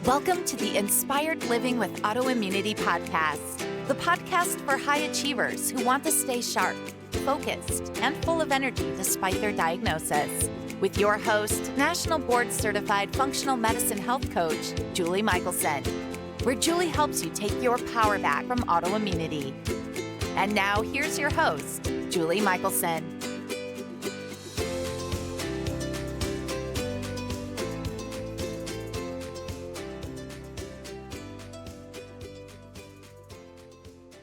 Welcome to the Inspired Living with Autoimmunity podcast, the podcast for high achievers who want to stay sharp, focused, and full of energy despite their diagnosis. With your host, National Board Certified Functional Medicine Health Coach, Julie Michelson, where Julie helps you take your power back from autoimmunity. And now here's your host, Julie Michelson.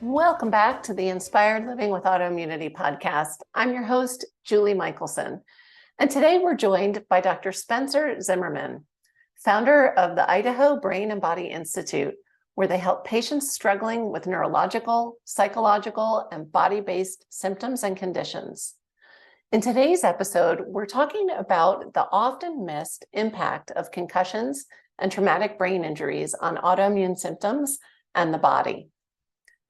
Welcome back to the Inspired Living with Autoimmunity podcast. I'm your host, Julie Michelson, and today we're joined by Dr. Spencer Zimmerman, founder of the Idaho Brain and Body Institute, where they help patients struggling with neurological, psychological, and body-based symptoms and conditions. In today's episode, we're talking about the often missed impact of concussions and traumatic brain injuries on autoimmune symptoms and the body.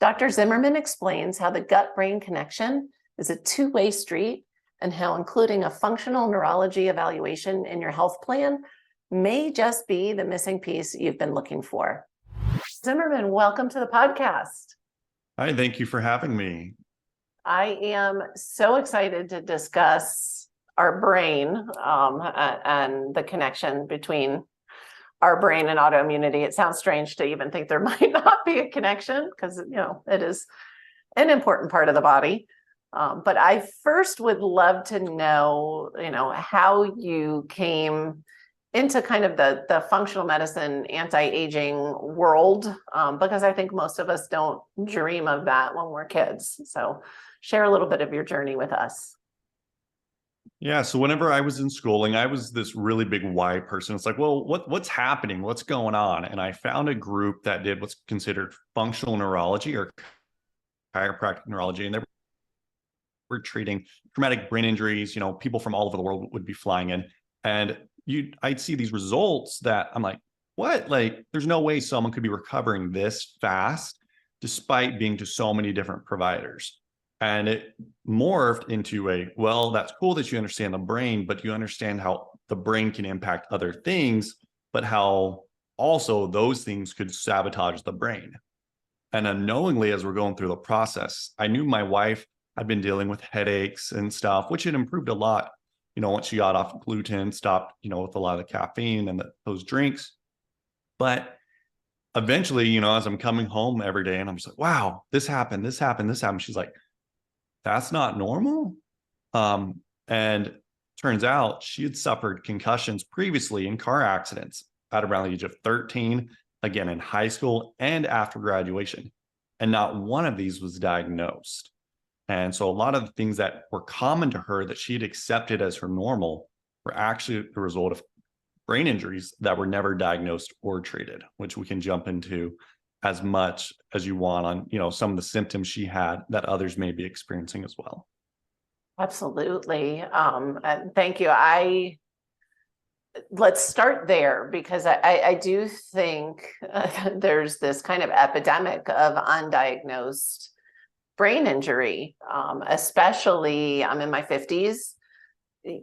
Dr. Zimmerman explains how the gut-brain connection is a two-way street and how including a functional neurology evaluation in your health plan may just be the missing piece you've been looking for. Zimmerman, welcome to the podcast. Hi, thank you for having me. I am so excited to discuss our brain and the connection between our brain and autoimmunity. It sounds strange to even think there might not be a connection because, it is an important part of the body. But I first would love to know, how you came into kind of the functional medicine, anti-aging world, because I think most of us don't dream of that when we're kids. So share a little bit of your journey with us. Yeah, so whenever I was in schooling, I was this really big why person. It's like, well, what's happening? What's going on? And I found a group that did what's considered functional neurology or chiropractic neurology, and they were treating traumatic brain injuries. People from all over the world would be flying in, and I'd see these results that I'm like, what? Like, there's no way someone could be recovering this fast despite being to so many different providers. And it morphed into well, that's cool that you understand the brain, but you understand how the brain can impact other things, but how also those things could sabotage the brain. And unknowingly, as we're going through the process, I knew my wife had been dealing with headaches and stuff, which had improved a lot, once she got off gluten, stopped, with a lot of the caffeine and those drinks. But eventually, as I'm coming home every day and I'm just like, wow, this happened. She's like, that's not normal. And turns out she had suffered concussions previously in car accidents at around the age of 13, again in high school and after graduation. And not one of these was diagnosed. And so a lot of the things that were common to her that she had accepted as her normal were actually the result of brain injuries that were never diagnosed or treated, which we can jump into as much as you want on, some of the symptoms she had that others may be experiencing as well. Absolutely. And thank you. Let's start there because I do think there's this kind of epidemic of undiagnosed brain injury, especially I'm in my 50s.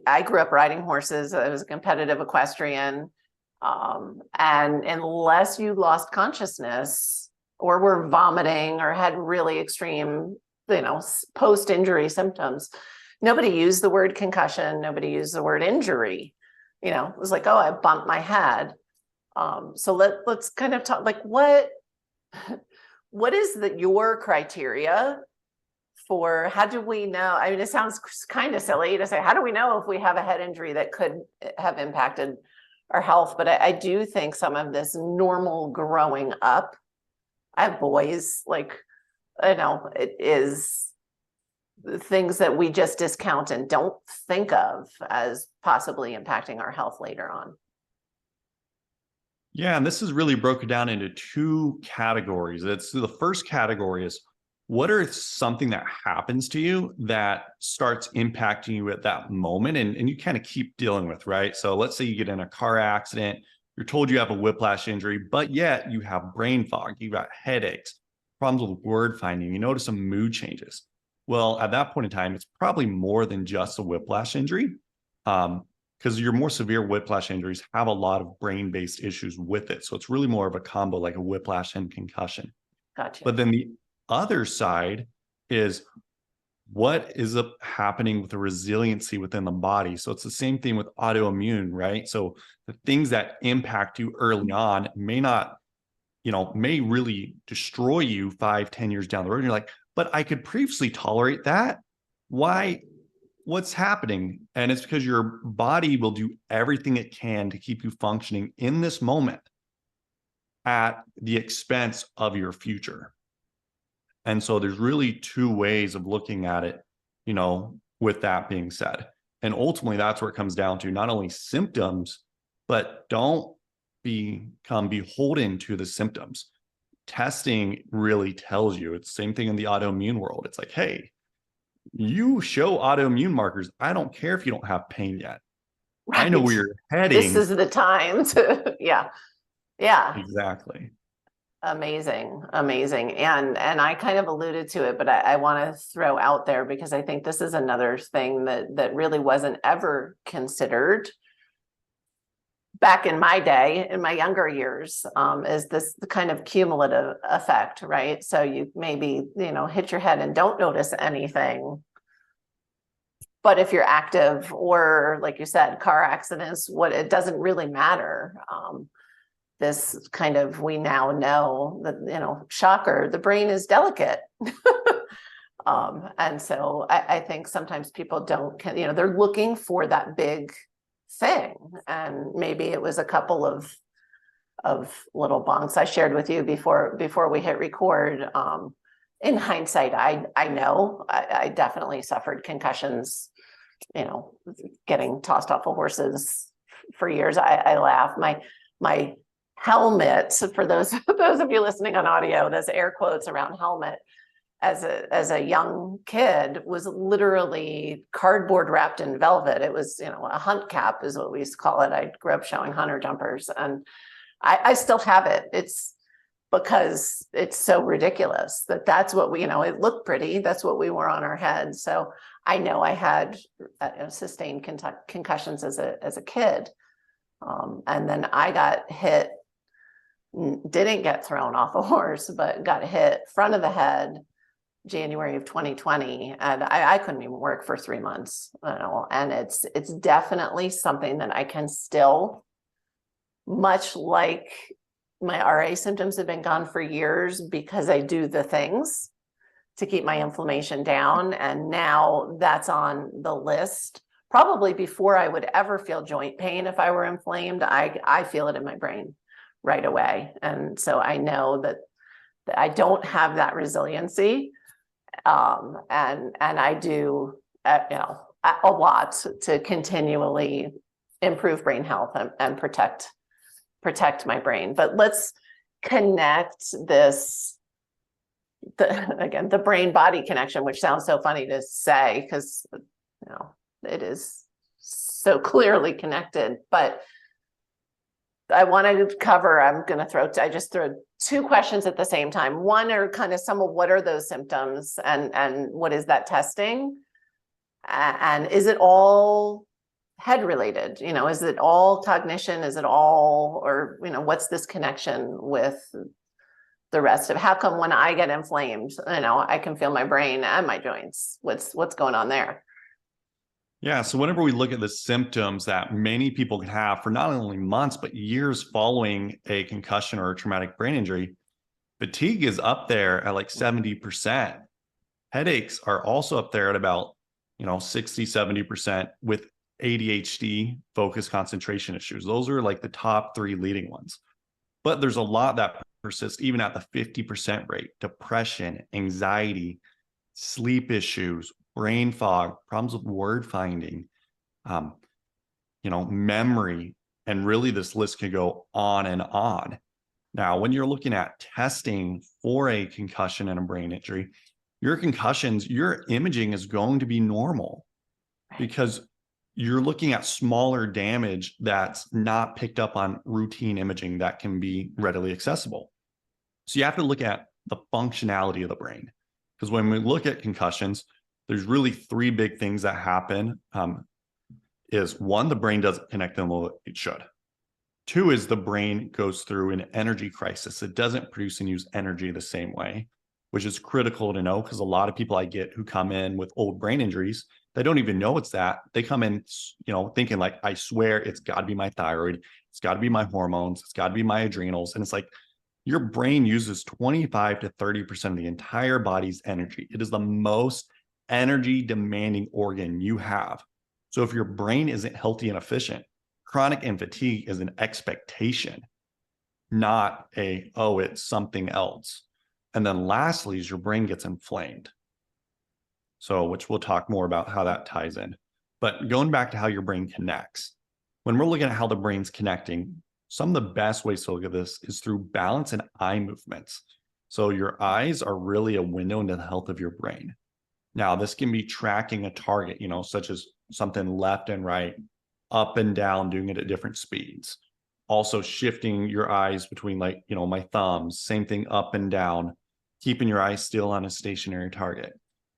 I grew up riding horses. I was a competitive equestrian. And unless you lost consciousness or were vomiting or had really extreme, post-injury symptoms, nobody used the word concussion. Nobody used the word injury. It was like, oh, I bumped my head. So let's kind of talk, like, what is your criteria for how do we know? I mean, it sounds kind of silly to say, how do we know if we have a head injury that could have impacted our health? But I do think some of this normal growing up, I have boys, it is things that we just discount and don't think of as possibly impacting our health later on. Yeah, and this is really broken down into two categories. The first category is, what are something that happens to you that starts impacting you at that moment and you kind of keep dealing with, right? So let's say you get in a car accident, you're told you have a whiplash injury, but yet you have brain fog, you've got headaches, problems with word finding, you notice some mood changes. Well, at that point in time, it's probably more than just a whiplash injury. because your more severe whiplash injuries have a lot of brain-based issues with it. So it's really more of a combo, like a whiplash and concussion. Gotcha. But then the other side is what is happening with the resiliency within the body. So it's the same thing with autoimmune, right? So the things that impact you early on may not, may really destroy you 5-10 years down the road. And you're like, but I could previously tolerate that. Why? What's happening? And it's because your body will do everything it can to keep you functioning in this moment at the expense of your future. And so there's really two ways of looking at it, with that being said. And ultimately, that's where it comes down to not only symptoms, but don't become beholden to the symptoms. Testing really tells you. It's the same thing in the autoimmune world. It's like, hey, you show autoimmune markers. I don't care if you don't have pain yet. Right. I know where you're heading. This is the time to, yeah. Exactly. Amazing. And I kind of alluded to it, but I want to throw out there, because I think this is another thing that really wasn't ever considered back in my day, in my younger years, is this the kind of cumulative effect, right? So you maybe, hit your head and don't notice anything. But if you're active, or like you said, car accidents, it doesn't really matter. This kind of, we now know that, shocker, the brain is delicate. And so I think sometimes people don't, they're looking for that big thing. And maybe it was a couple of little bonks I shared with you before we hit record. In hindsight, I know I definitely suffered concussions, getting tossed off of horses for years. I laugh. My helmet, for those of you listening on audio, there's air quotes around helmet, as a young kid, was literally cardboard wrapped in velvet. It was, a hunt cap is what we used to call it. I grew up showing hunter jumpers, and I still have it. It's because it's so ridiculous that's what we, it looked pretty. That's what we wore on our heads. So I know I had sustained concussions as a kid. And then I got hit, didn't get thrown off a horse, but got hit front of the head, January of 2020. And I couldn't even work for 3 months, and it's definitely something that I can still, much like my RA symptoms have been gone for years, because I do the things to keep my inflammation down. And now that's on the list. Probably before I would ever feel joint pain, if I were inflamed, I feel it in my brain right away. And so I know that I don't have that resiliency. And I do, a lot to continually improve brain health and protect my brain. But let's connect this, the brain body connection, which sounds so funny to say, because, it is so clearly connected. But I want to cover, I just throw two questions at the same time. One are kind of some of what are those symptoms, and what is that testing? And is it all head related? Is it all cognition? Is it all, or, what's this connection with the rest of, how come when I get inflamed, I can feel my brain and my joints? What's going on there? Yeah. So whenever we look at the symptoms that many people can have for not only months, but years following a concussion or a traumatic brain injury, fatigue is up there at like 70%. Headaches are also up there at about, 60, 70%, with ADHD, focus concentration issues. Those are like the top 3 leading ones. But there's a lot that persist even at the 50% rate: depression, anxiety, sleep issues, brain fog, problems with word finding, memory, and really this list can go on and on. Now, when you're looking at testing for a concussion and a brain injury, your concussions, your imaging is going to be normal, because you're looking at smaller damage that's not picked up on routine imaging that can be readily accessible. So you have to look at the functionality of the brain, because when we look at concussions, there's really 3 big things that happen. is one, the brain doesn't connect them the way it should. Two is the brain goes through an energy crisis. It doesn't produce and use energy the same way, which is critical to know, because a lot of people I get who come in with old brain injuries, they don't even know it's that. They come in, thinking like, I swear it's got to be my thyroid. It's got to be my hormones. It's got to be my adrenals. And it's like, your brain uses 25 to 30% of the entire body's energy. It is the most energy demanding organ you have. So if your brain isn't healthy and efficient, chronic and fatigue is an expectation, not it's something else. And then lastly is your brain gets inflamed. So, which we'll talk more about how that ties in. But going back to how your brain connects, when we're looking at how the brain's connecting, some of the best ways to look at this is through balance and eye movements. So your eyes are really a window into the health of your brain. Now, this can be tracking a target, such as something left and right, up and down, doing it at different speeds. Also shifting your eyes between my thumbs, same thing up and down, keeping your eyes still on a stationary target.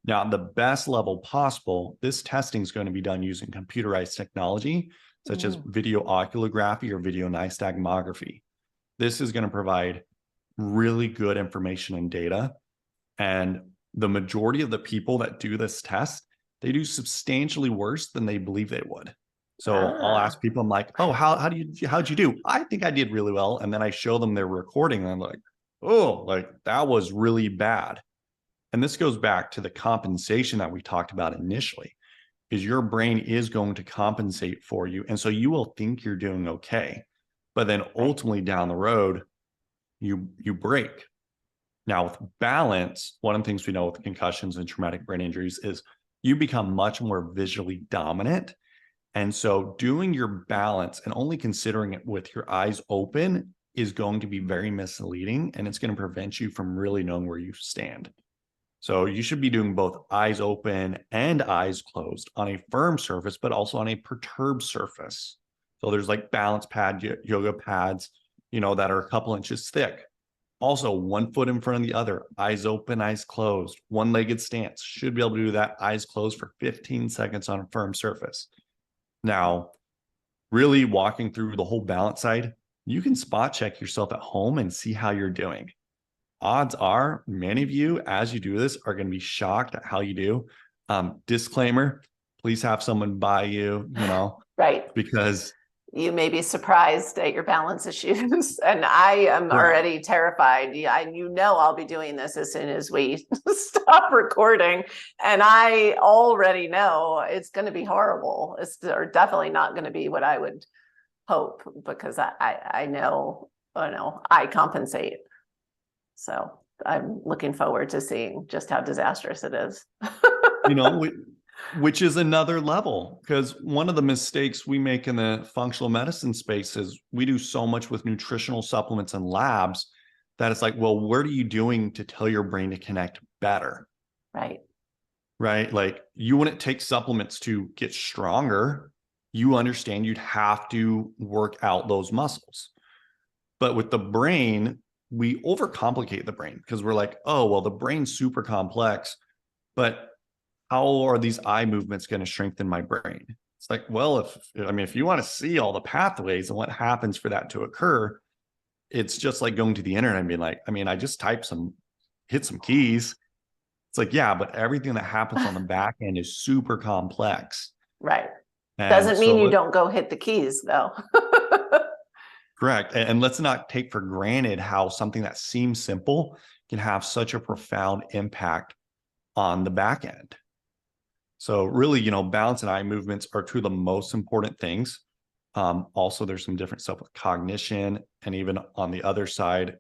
Now, the best level possible, this testing is going to be done using computerized technology, such as video oculography or video nystagmography. This is going to provide really good information and data. And the majority of the people that do this test, they do substantially worse than they believe they would. So I'll ask people, I'm like, oh, how'd you do? I think I did really well. And then I show them their recording and I'm like, oh, that was really bad. And this goes back to the compensation that we talked about initially, is your brain is going to compensate for you. And so you will think you're doing okay, but then ultimately down the road, you break. Now with balance, one of the things we know with concussions and traumatic brain injuries is you become much more visually dominant. And so doing your balance and only considering it with your eyes open is going to be very misleading, and it's going to prevent you from really knowing where you stand. So you should be doing both eyes open and eyes closed on a firm surface, but also on a perturbed surface. So there's balance pad, yoga pads, that are a couple inches thick. Also, 1 foot in front of the other, eyes open, eyes closed, one-legged stance. Should be able to do that eyes closed for 15 seconds on a firm surface. Now, really walking through the whole balance side, you can spot check yourself at home and see how you're doing. Odds are many of you, as you do this, are going to be shocked at how you do. Disclaimer, please have someone by you, right, because you may be surprised at your balance issues. And I am already terrified. I'll be doing this as soon as we stop recording. And I already know it's going to be horrible. It's definitely not going to be what I would hope, because I know I compensate. So I'm looking forward to seeing just how disastrous it is. Which is another level, because one of the mistakes we make in the functional medicine space is we do so much with nutritional supplements and labs that it's like, well, what are you doing to tell your brain to connect better? Right. You wouldn't take supplements to get stronger. You understand you'd have to work out those muscles. But with the brain, we overcomplicate the brain because we're like, oh, well, the brain's super complex, but how are these eye movements going to strengthen my brain? It's like, well, if you want to see all the pathways and what happens for that to occur, it's just like going to the internet and being like, I just hit some keys. It's like, yeah, but everything that happens on the back end is super complex. Right. And doesn't mean you don't go hit the keys though. Correct. And let's not take for granted how something that seems simple can have such a profound impact on the back end. So really, balance and eye movements are two of the most important things. Also, there's some different stuff with cognition, and even on the other side,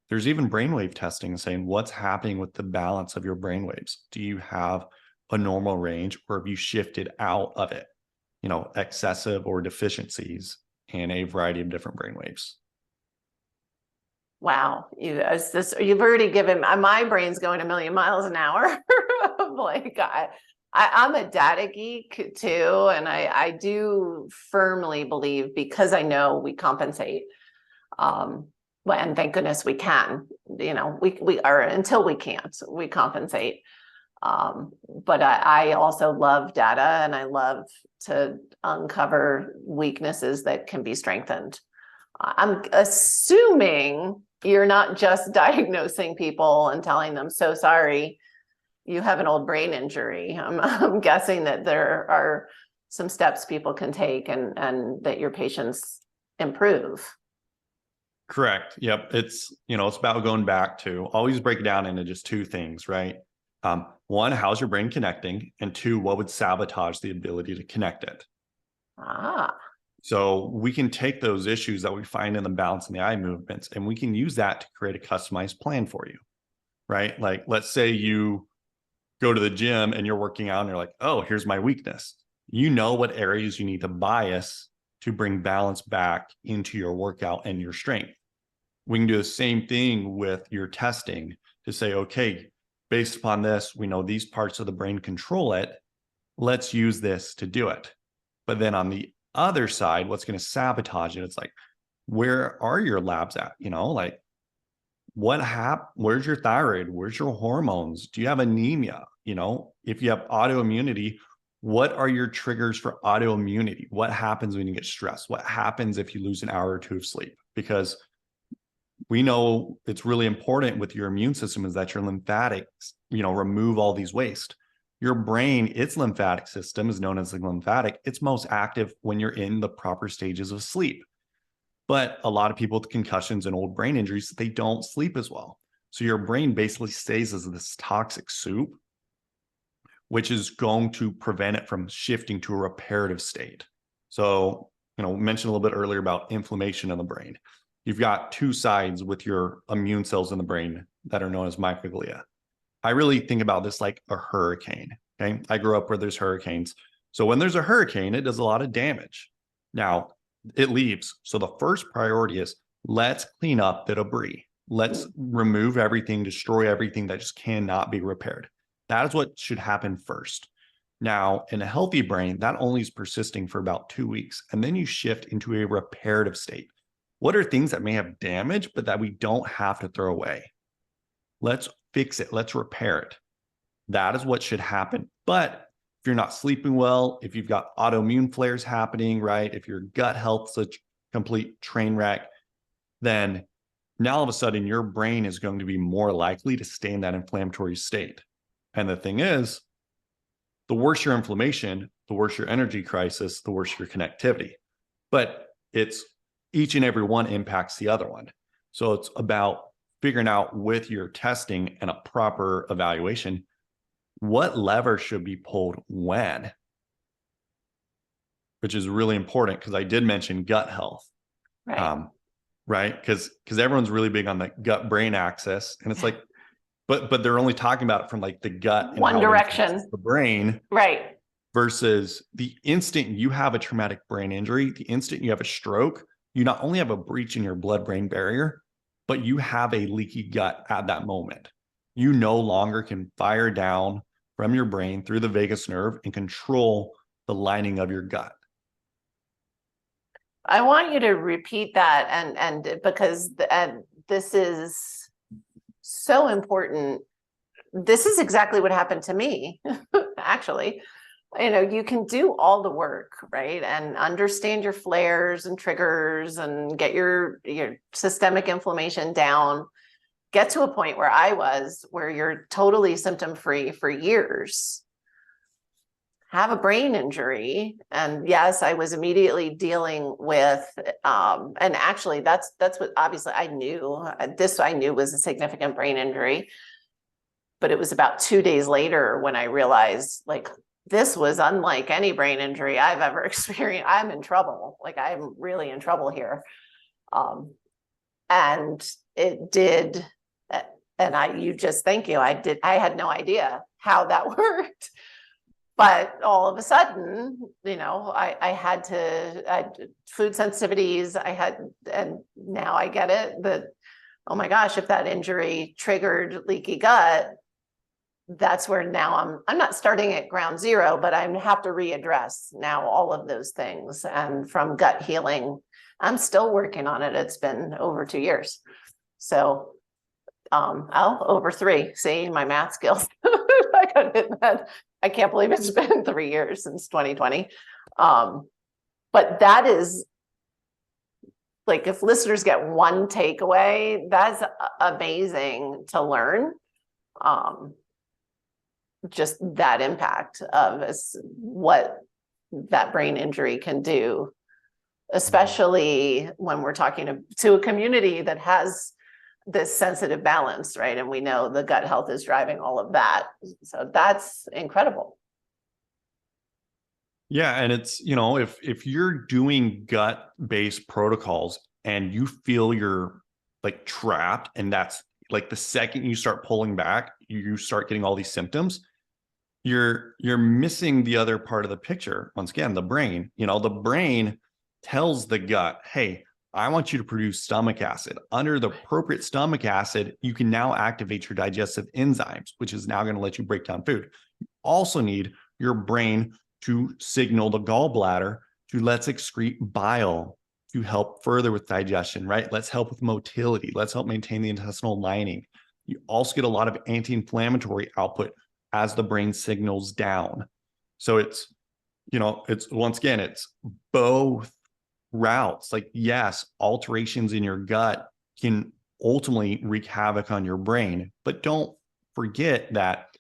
there's even brainwave testing saying what's happening with the balance of your brainwaves. Do you have a normal range, or have you shifted out of it? Excessive or deficiencies in a variety of different brainwaves. Wow, you've already given my brain's going a million miles an hour. I'm a data geek too, and I do firmly believe, because I know we compensate. And thank goodness we can. We are, until we can't, we compensate. But I also love data, and I love to uncover weaknesses that can be strengthened. I'm assuming you're not just diagnosing people and telling them, so sorry, you have an old brain injury. I'm guessing that there are some steps people can take and that your patients improve. Correct. Yep. It's about going back to always break it down into just two things, right? One, how's your brain connecting? And two, what would sabotage the ability to connect it? So we can take those issues that we find in the balance and the eye movements, and we can use that to create a customized plan for you, right? Like, let's say you go to the gym and you're working out and you're like, oh, here's my weakness. You know what areas you need to bias to bring balance back into your workout and your strength. We can do the same thing with your testing to say, okay, based upon this, we know these parts of the brain control it. Let's use this to do it. But then on the other side, what's going to sabotage it? It's like, where are your labs at? Like, where's your thyroid? Where's your hormones? Do you have anemia? If you have autoimmunity, what are your triggers for autoimmunity? What happens when you get stressed? What happens if you lose an hour or two of sleep? Because we know it's really important with your immune system is that your lymphatics, remove all these waste. Your brain, its lymphatic system is known as the lymphatic. It's most active when you're in the proper stages of sleep. But a lot of people with concussions and old brain injuries, they don't sleep as well. So your brain basically stays as this toxic soup, which is going to prevent it from shifting to a reparative state. So, mentioned a little bit earlier about inflammation in the brain. You've got two sides with your immune cells in the brain that are known as microglia. I really think about this like a hurricane. Okay. I grew up where there's hurricanes. So when there's a hurricane, it does a lot of damage. Now it leaves. So the first priority is let's clean up the debris. Let's remove everything, destroy everything that just cannot be repaired. That is what should happen first. Now, in a healthy brain, that only is persisting for about 2 weeks. And then you shift into a reparative state. What are things that may have damage, but that we don't have to throw away? Let's fix it. Let's repair it. That is what should happen. But if you're not sleeping well, if you've got autoimmune flares happening, right? If your gut health's a complete train wreck, then now all of a sudden your brain is going to be more likely to stay in that inflammatory state. And the thing is, the worse your inflammation, the worse your energy crisis, the worse your connectivity. But it's each and every one impacts the other one. So it's about figuring out with your testing and a proper evaluation, what lever should be pulled when, which is really important because I did mention gut health, Right? Right? Because everyone's really big on the gut brain axis, and it's like, but they're only talking about it from like the gut and One direction, the brain, right? Versus the instant you have a traumatic brain injury, the instant you have a stroke, you not only have a breach in your blood-brain barrier, but you have a leaky gut at that moment. You no longer can fire down from your brain through the vagus nerve and control the lining of your gut. I want you to repeat that and because this is so important. This is exactly what happened to me, actually. You can do all the work, right? And understand your flares and triggers and get your systemic inflammation down, get to a point where I was, where you're totally symptom-free for years, have a brain injury. And yes, I was immediately dealing with, and actually that's what obviously I knew was a significant brain injury. But it was about 2 days later when I realized, like, this was unlike any brain injury I've ever experienced. I'm in trouble. Like, I'm really in trouble here. And it did. And thank you. I had no idea how that worked. But all of a sudden, I had food sensitivities. And now I get it that, oh my gosh, if that injury triggered leaky gut, that's where now I'm not starting at ground zero, but I have to readdress now all of those things. And from gut healing, I'm still working on it. It's been over 2 years. So over 3, see my math skills. I I can't believe it's been 3 years since 2020. But that is like, if listeners get one takeaway, that's amazing to learn. Just that impact of what that brain injury can do, especially when we're talking to a community that has this sensitive balance, right? And we know the gut health is driving all of that. So that's incredible. Yeah. And it's, if you're doing gut-based protocols and you feel you're like trapped, and that's like the second you start pulling back, you start getting all these symptoms, you're missing the other part of the picture. Once again, the brain, the brain tells the gut, hey, I want you to produce stomach acid. Under the appropriate stomach acid, you can now activate your digestive enzymes, which is now going to let you break down food. You also need your brain to signal the gallbladder to let's excrete bile to help further with digestion, right? Let's help with motility. Let's help maintain the intestinal lining. You also get a lot of anti-inflammatory output as the brain signals down. So it's once again, it's both routes. Like, yes, alterations in your gut can ultimately wreak havoc on your brain, but don't forget that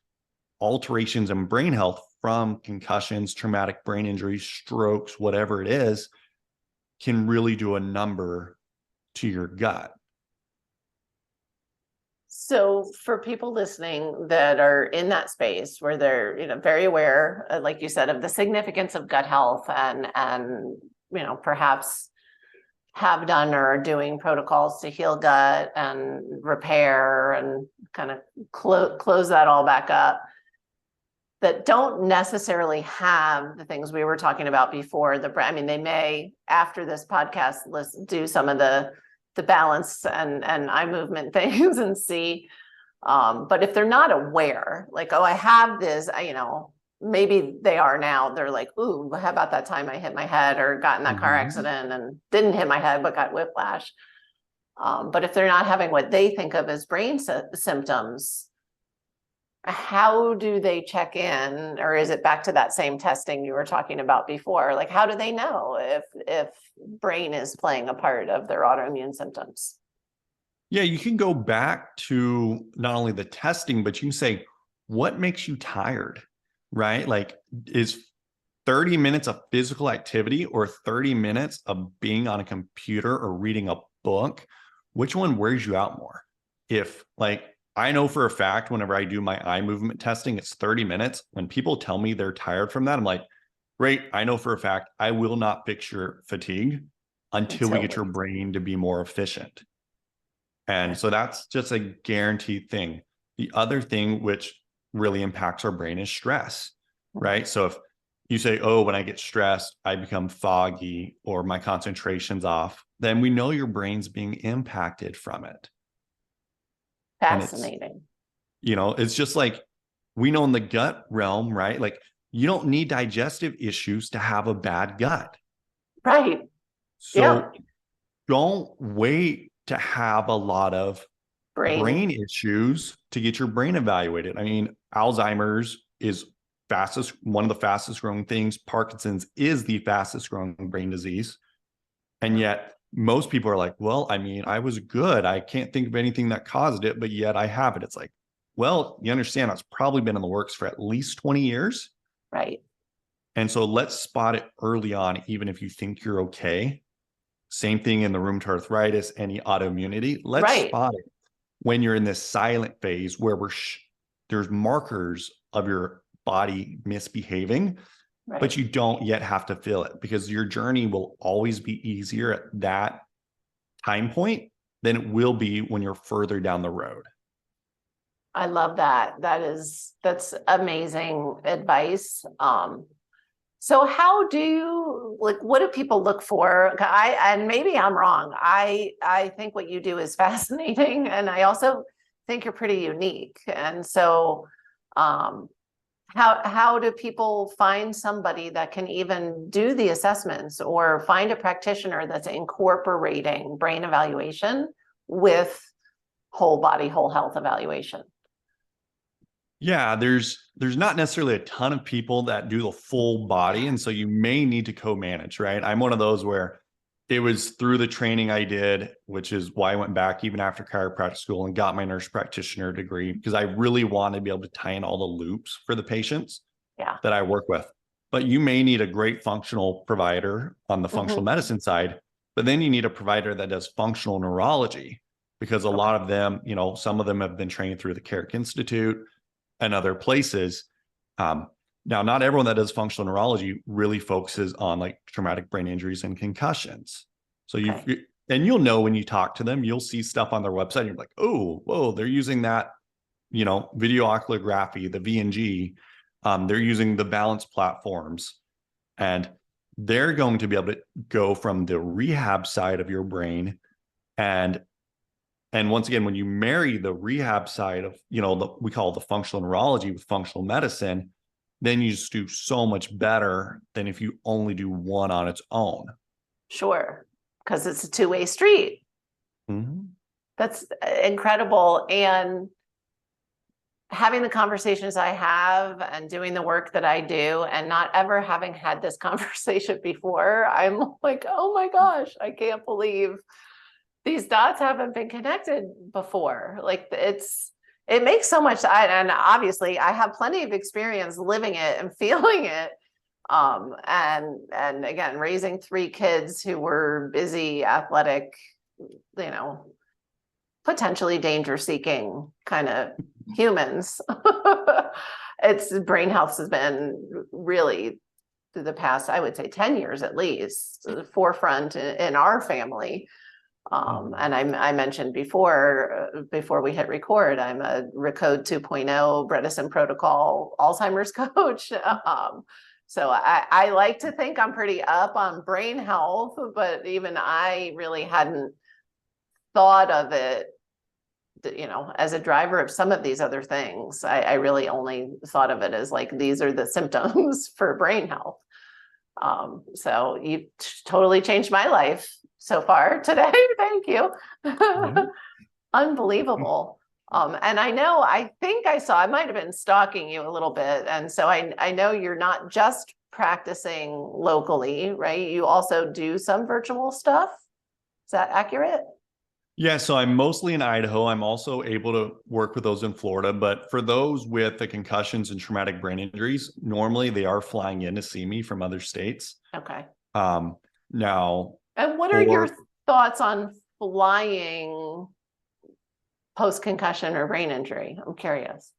alterations in brain health from concussions, traumatic brain injuries, strokes, whatever it is, can really do a number to your gut. So for people listening that are in that space where they're, very aware, like you said, of the significance of gut health and perhaps have done or are doing protocols to heal gut and repair and kind of close that all back up, that don't necessarily have the things we were talking about before. They may, after this podcast, do some of the balance and eye movement things and see. But if they're not aware, like, oh, I have this, maybe they are now, they're like, ooh, how about that time I hit my head or got in that car accident and didn't hit my head, but got whiplash. But if they're not having what they think of as brain symptoms, how do they check in? Or is it back to that same testing you were talking about before? Like, how do they know if brain is playing a part of their autoimmune symptoms? Yeah, you can go back to not only the testing, but you can say, what makes you tired, right? Like, is 30 minutes of physical activity or 30 minutes of being on a computer or reading a book, which one wears you out more? If, like, I know for a fact, whenever I do my eye movement testing, it's 30 minutes. When people tell me they're tired from that, I'm like, great. I know for a fact, I will not fix your fatigue until we get your brain to be more efficient. And so that's just a guaranteed thing. The other thing which really impacts our brain is stress, right? So if you say, oh, when I get stressed, I become foggy or my concentration's off, then we know your brain's being impacted from it. Fascinating. It's just like, we know in the gut realm, right? Like, you don't need digestive issues to have a bad gut. Right. So don't wait to have a lot of brain issues to get your brain evaluated. Alzheimer's is one of the fastest growing things. Parkinson's is the fastest growing brain disease. And yet most people are like, well, I was good. I can't think of anything that caused it, but yet I have it. It's like, well, you understand that's probably been in the works for at least 20 years. Right. And so let's spot it early on, even if you think you're okay. Same thing in the rheumatoid arthritis, any autoimmunity. Let's spot it when you're in this silent phase where there's markers of your body misbehaving, but you don't yet have to feel it, because your journey will always be easier at that time point than it will be when you're further down the road. I love that. That's amazing advice. So how do you, what do people look for? And maybe I'm wrong. I think what you do is fascinating. And I also think you're pretty unique. And so, how do people find somebody that can even do the assessments or find a practitioner that's incorporating brain evaluation with whole body, whole health evaluation? Yeah, there's not necessarily a ton of people that do the full body, and so you may need to co-manage, right? I'm one of those where it was through the training I did, which is why I went back even after chiropractic school and got my nurse practitioner degree, because I really want to be able to tie in all the loops for the patients that I work with. But you may need a great functional provider on the functional medicine side, but then you need a provider that does functional neurology, because a lot of them, some of them have been trained through the Carrick Institute and other places. Now, not everyone that does functional neurology really focuses on like traumatic brain injuries and concussions. So you'll know when you talk to them, you'll see stuff on their website. And you're like, oh, whoa, they're using that, video oculography, the VNG. They're using the balance platforms, and they're going to be able to go from the rehab side of your brain. And once again, when you marry the rehab side of, we call it the functional neurology with functional medicine, then you just do so much better than if you only do one on its own. Sure, because it's a two-way street. That's incredible. And having the conversations I have and doing the work that I do and not ever having had this conversation before, I'm like, oh my gosh, I can't believe these dots haven't been connected before. Like it makes so much, and obviously I have plenty of experience living it and feeling it. And again, raising 3 kids who were busy, athletic, potentially danger seeking kind of humans. Brain health has been really, through the past, I would say 10 years at least, the forefront in our family. And I mentioned before we hit record, I'm a Recode 2.0 Bredesen protocol Alzheimer's coach. So I like to think I'm pretty up on brain health, but even I really hadn't thought of it, as a driver of some of these other things. I really only thought of it as like, these are the symptoms for brain health. So you totally changed my life so far today. Thank you. Unbelievable. And I think I might have been stalking you a little bit. And so I know you're not just practicing locally, right? You also do some virtual stuff. Is that accurate? Yeah, so I'm mostly in Idaho. I'm also able to work with those in Florida, but for those with the concussions and traumatic brain injuries, normally they are flying in to see me from other states. Okay. Now, and what are your thoughts on flying post-concussion or brain injury? I'm curious.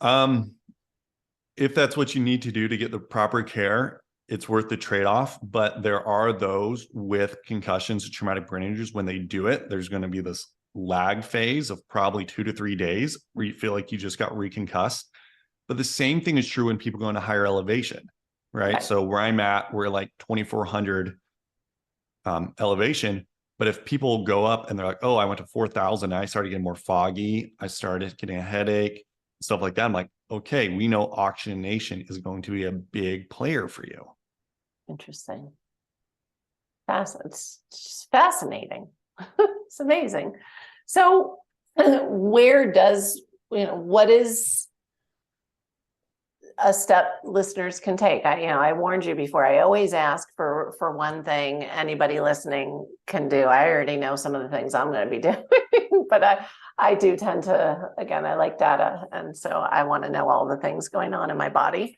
If that's what you need to do to get the proper care, it's worth the trade-off. But there are those with concussions and traumatic brain injuries, when they do it, there's going to be this lag phase of probably 2 to 3 days where you feel like you just got reconcussed. But the same thing is true when people go into higher elevation, right? Okay. So where I'm at, we're like 2,400 elevation. But if people go up and they're like, oh, I went to 4,000, I started getting more foggy, I started getting a headache, stuff like that. I'm like, okay, we know oxygenation is going to be a big player for you. Interesting. It's just fascinating. It's amazing. So where does, what is a step listeners can take? I warned you before, I always ask for one thing anybody listening can do. I already know some of the things I'm going to be doing, but I do tend to, again, I like data. And so I want to know all the things going on in my body.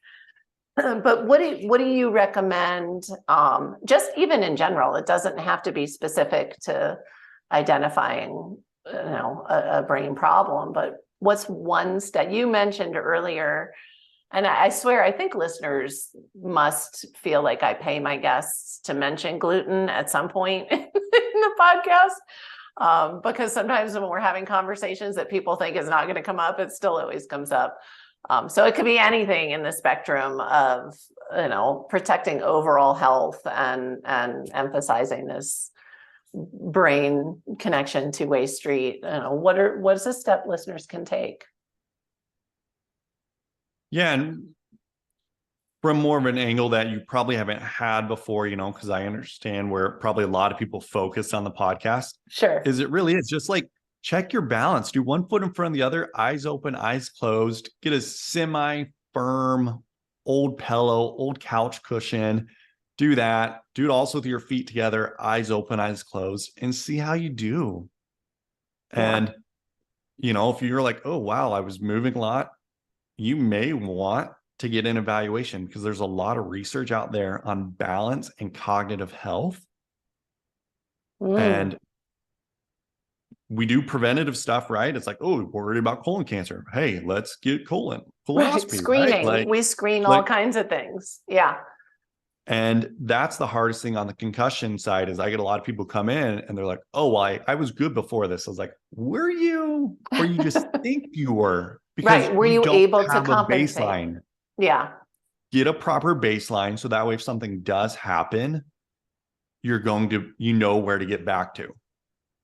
But what do you recommend? Just even in general, it doesn't have to be specific to identifying, a brain problem, but what's one step you mentioned earlier? And I swear, I think listeners must feel like I pay my guests to mention gluten at some point in the podcast. Because sometimes when we're having conversations that people think is not going to come up, it still always comes up. So it could be anything in the spectrum of, protecting overall health and emphasizing this brain connection, two-way street. What's a step listeners can take? Yeah, and from more of an angle that you probably haven't had before, because I understand where probably a lot of people focus on the podcast. Sure. Is it really, it's just like check your balance. Do one foot in front of the other, eyes open, eyes closed. Get a semi-firm old pillow, old couch cushion. Do that. Do it also with your feet together, eyes open, eyes closed, and see how you do. Yeah. And, if you're like, oh, wow, I was moving a lot, you may want to get an evaluation because there's a lot of research out there on balance and cognitive health. And we do preventative stuff, right? It's like, oh, worried about colon cancer. Hey, let's get colonoscopy. Right. Screening. Right? We screen all kinds of things. Yeah. And that's the hardest thing on the concussion side is I get a lot of people come in and they're like, oh, well, I was good before this. I was like, were you? Or you just think you were? Because right. Were you able to have compensate? A baseline. Yeah. Get a proper baseline so that way if something does happen, you're going to, where to get back to.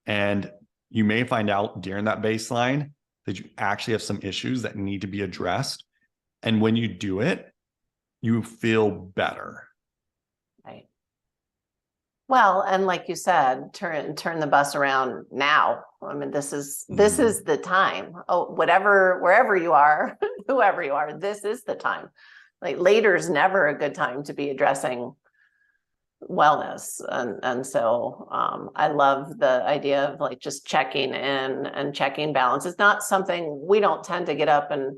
And you may find out during that baseline that you actually have some issues that need to be addressed. And when you do it, you feel better. Right. Well, and like you said, turn the bus around now. I mean, this is the time. Oh, wherever you are, whoever you are, this is the time. Like later is never a good time to be addressing wellness. And so I love the idea of like just checking in and checking balance. It's not something we don't tend to get up and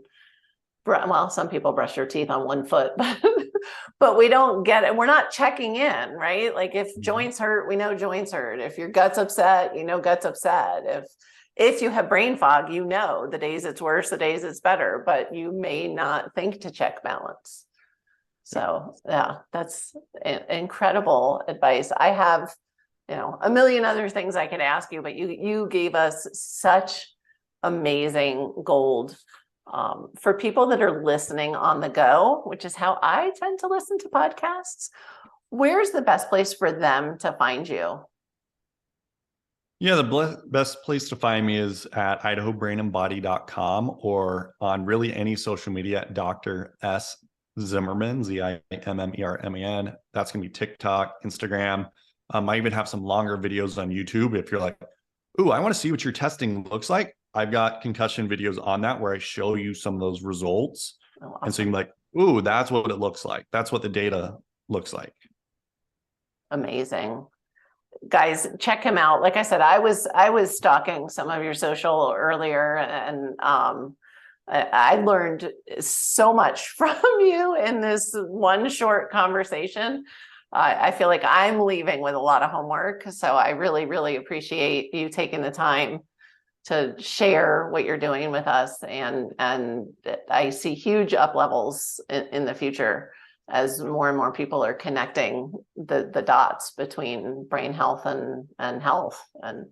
some people brush their teeth on one foot, but we don't get it. We're not checking in, right? Like if joints hurt, we know joints hurt. If your gut's upset, gut's upset. If you have brain fog, the days it's worse, the days it's better, but you may not think to check balance. So yeah, that's incredible advice. I have, a million other things I could ask you, but you gave us such amazing gold. For people that are listening on the go, which is how I tend to listen to podcasts, where's the best place for them to find you? Yeah, the best place to find me is at idahobrainandbody.com or on really any social media at Dr. S. Zimmerman, Zimmerman. That's going to be TikTok, Instagram. I even have some longer videos on YouTube. If you're like, ooh, I want to see what your testing looks like. I've got concussion videos on that where I show you some of those results. Oh, awesome. And so you're like, ooh, that's what it looks like. That's what the data looks like. Amazing. Guys, check him out. Like I said, I was stalking some of your social earlier, and I learned so much from you in this one short conversation. I feel like I'm leaving with a lot of homework. So I really, really appreciate you taking the time to share what you're doing with us. And I see huge up levels in the future as more and more people are connecting the dots between brain health and health. And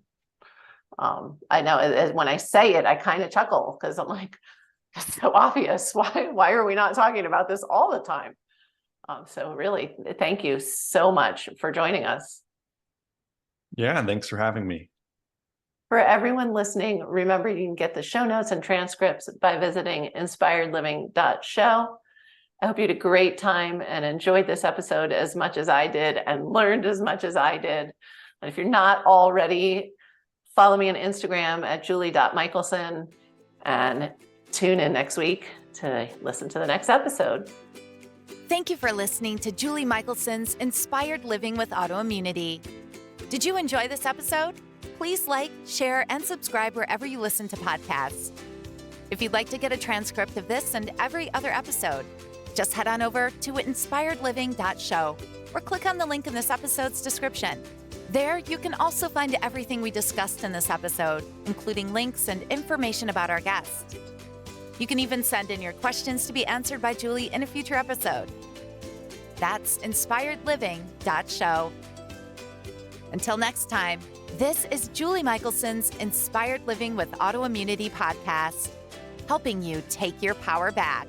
I know when I say it, I kind of chuckle because I'm like, it's so obvious. Why are we not talking about this all the time? So really, thank you so much for joining us. Yeah, thanks for having me. For everyone listening, remember you can get the show notes and transcripts by visiting inspiredliving.show. I hope you had a great time and enjoyed this episode as much as I did and learned as much as I did. And if you're not already, follow me on Instagram at julie.michelson and tune in next week to listen to the next episode. Thank you for listening to Julie Michelson's Inspired Living with Autoimmunity. Did you enjoy this episode? Please like, share, and subscribe wherever you listen to podcasts. If you'd like to get a transcript of this and every other episode, just head on over to inspiredliving.show or click on the link in this episode's description. There, you can also find everything we discussed in this episode, including links and information about our guest. You can even send in your questions to be answered by Julie in a future episode. That's inspiredliving.show. Until next time, this is Julie Michelson's Inspired Living with Autoimmunity podcast, helping you take your power back.